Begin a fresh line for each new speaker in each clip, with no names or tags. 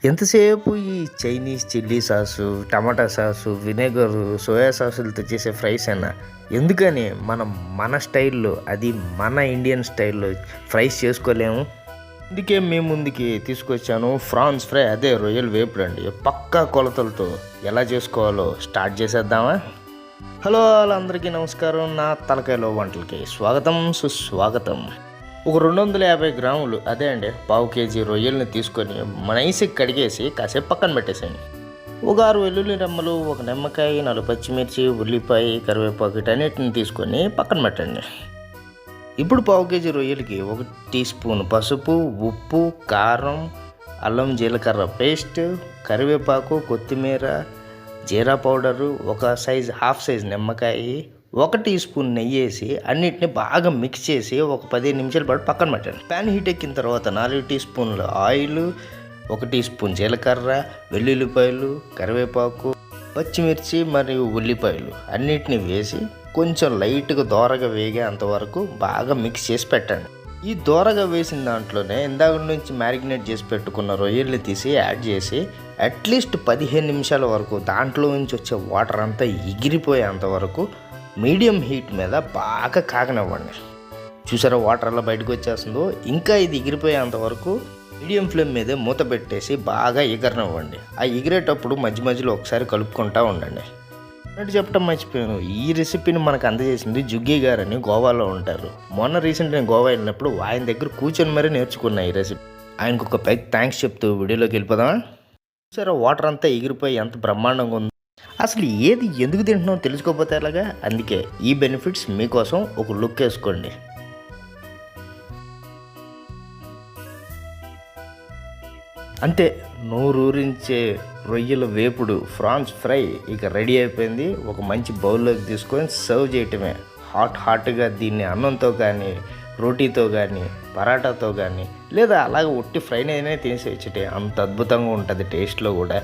ఎంతసేపు ఈ Chinese chilli sauce, టమాటా sauce, వినేగరు, soya సాసులతో చేసే ఫ్రైస్ అయినా ఎందుకని మనం మన స్టైల్లో, అది మన ఇండియన్ స్టైల్లో ఫ్రైస్ చేసుకోలేము? అందుకే మేము ముందుకి తీసుకొచ్చాను ఫ్రాన్స్ ఫ్రై, అదే రొయ్యలు వేపుడు అండి. పక్కా కొలతలతో ఎలా చేసుకోవాలో స్టార్ట్ చేసేద్దామా? హలో అందరికీ నమస్కారం. నా తలకాయలో వంటలకి స్వాగతం, సుస్వాగతం. ఒక 250 గ్రాములు, అదే అండి పావు కేజీ రొయ్యల్ని తీసుకొని నైస్గా కడిగేసి కాసేపు పక్కన పెట్టేసేయండి. ఒక 6 వెల్లుల్లి రెమ్మలు, ఒక నిమ్మకాయ, 4 పచ్చిమిర్చి, ఉల్లిపాయ, కరివేపాకు అన్నిటిని తీసుకొని పక్కన పెట్టండి. ఇప్పుడు పావు కేజీ రొయ్యలకి 1 టీ స్పూన్ పసుపు, ఉప్పు, కారం, అల్లం జీలకర్ర పేస్ట్, కరివేపాకు, కొత్తిమీర, జీరా పౌడరు, ఒక హాఫ్ సైజ్ నిమ్మకాయ, 1 టీ స్పూన్ నెయ్యి వేసి అన్నిటిని బాగా మిక్స్ చేసి ఒక 15 నిమిషాల పాటు పక్కన పెట్టండి. ప్యాన్ హీట్ ఎక్కిన తర్వాత 4 టీ స్పూన్ల ఆయిల్, 1 టీ స్పూన్ జీలకర్ర, వెల్లుల్లిపాయలు, కరివేపాకు, పచ్చిమిర్చి మరియు ఉల్లిపాయలు అన్నిటిని వేసి కొంచెం లైట్గా దోరగా వేగేంత వరకు బాగా మిక్స్ చేసి పెట్టండి. ఈ దోరగా వేసిన దాంట్లోనే ఇందాక నుంచి మ్యారినేట్ చేసి పెట్టుకున్న రొయ్యల్ని తీసి యాడ్ చేసి అట్లీస్ట్ 15 నిమిషాల వరకు దాంట్లో నుంచి వచ్చే వాటర్ అంతా ఎగిరిపోయేంత వరకు మీడియం హీట్ మీద బాగా కాగనివ్వండి. చూసారా వాటర్ అలా బయటకు వచ్చేస్తుందో? ఇంకా ఇది ఎగిరిపోయేంత వరకు మీడియం ఫ్లేమ్ మీదే మూత పెట్టేసి బాగా ఎగరనివ్వండి. ఆ ఎగిరేటప్పుడు మధ్య మధ్యలో ఒకసారి కలుపుకుంటూ ఉండండి. అన్నట్టు చెప్పడం మర్చిపోయాను, ఈ రెసిపీని మనకు అందజేసింది జుగ్గీ గారని గోవాలో ఉంటారు. మొన్న రీసెంట్ నేను గోవా వెళ్ళినప్పుడు ఆయన దగ్గర కూర్చొని మరీ నేర్చుకున్నా ఈ రెసిపీ. ఆయనకు ఒక పెద్ద థ్యాంక్స్ చెప్తూ వీడియోలోకి వెళ్ళిపోదామా? చూసారా వాటర్ అంతా ఎగిరిపోయి ఎంత బ్రహ్మాండంగా ఉంది. అసలు ఏది ఎందుకు తింటున్నామో తెలుసుకోకపోతే ఎలాగా? అందుకే ఈ బెనిఫిట్స్ మీకోసం ఒక లుక్ వేసుకోండి. అంతే, నోరూరించే రొయ్యల వేపుడు ఫ్రాన్స్ ఫ్రై ఇక రెడీ అయిపోయింది. ఒక మంచి బౌల్లోకి తీసుకొని సర్వ్ చేయటమే. హాట్గా దీన్ని అన్నంతో కానీ, రోటీతో కానీ, పరాటాతో కానీ, లేదా అలాగే ఒట్టి ఫ్రైనైనా తినేసేయచ్చటే. అంత అద్భుతంగా ఉంటుంది టేస్ట్లో కూడా.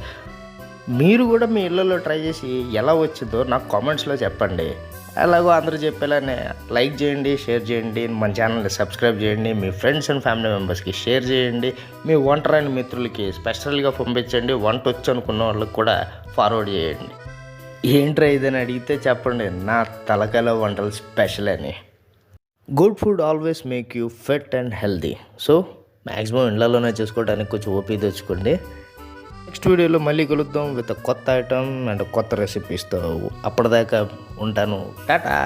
మీరు కూడా మీ ఇళ్ళలో ట్రై చేసి ఎలా వచ్చిందో నాకు కామెంట్స్లో చెప్పండి. అలాగో అందరూ చెప్పేలానే లైక్ చేయండి, షేర్ చేయండి, మన ఛానల్ని సబ్స్క్రైబ్ చేయండి, మీ ఫ్రెండ్స్ అండ్ ఫ్యామిలీ మెంబర్స్కి షేర్ చేయండి, మీ వంట రాని మిత్రులకి స్పెషల్గా పంపించండి, వంట వచ్చు అనుకున్న వాళ్ళకి కూడా ఫార్వర్డ్ చేయండి. ఏంట్రా ఇదని అడిగితే చెప్పండి, నా తలకాయలో వంటలు స్పెషల్ అని. Good food always make you fit and healthy. So maximum ఇళ్లలోనే చేసుకోవడానికి కొంచెం ఓపిక తెచ్చుకోండి. నెక్స్ట్ వీడియోలో మళ్ళీ కలుద్దాం విత్ కొత్త ఐటమ్ అండ్ కొత్త రెసిపీస్తో. అప్పటిదాకా ఉంటాను, టాటా.